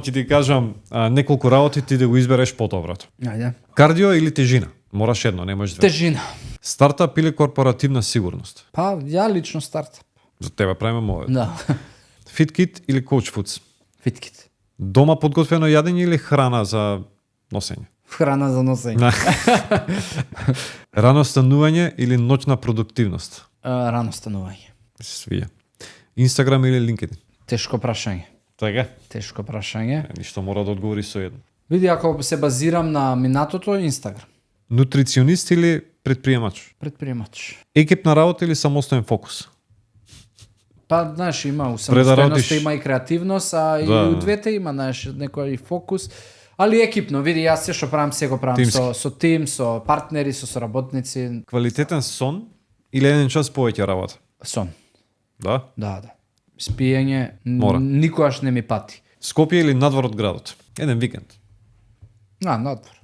Ќе ти кажам неколку работи, ти да го избереш подоброто. Ајде. Кардио или тежина? Мораш едно, не можеш две. Тежина. Стартап или корпоративна сигурност? Па, ја лично стартап. За тебе правиме овој. Да. Фиткит или Coach Foods? Фиткит. Дома подготвено јадење или храна за носење? Храна за носење. Рано станување или ноќна продуктивност? Рано станување. Свија. Инстаграм или LinkedIn? Тешко прашање. Така. Тешко прашање. Ништо мора да одговори со едно. Види, ако се базирам на минатото, Инстаграм. Нутриционист или предприемач? Предприемач. Екипна работа или самостоен фокус? Па, знаеш, има Пред да самостојност, работиш- има и креативност, а и Да. у двете има, знаеш, некој фокус. Али екипно, види, јас се што правам, се го правам Тимски. со тим, со партнери, со соработници. Квалитетен сон или 1 час повеќе работа? Сон. Да. Да. Спиење Мора. никогаш не ми пати. Скопје или надвор од градот? Еден викенд. Надвор.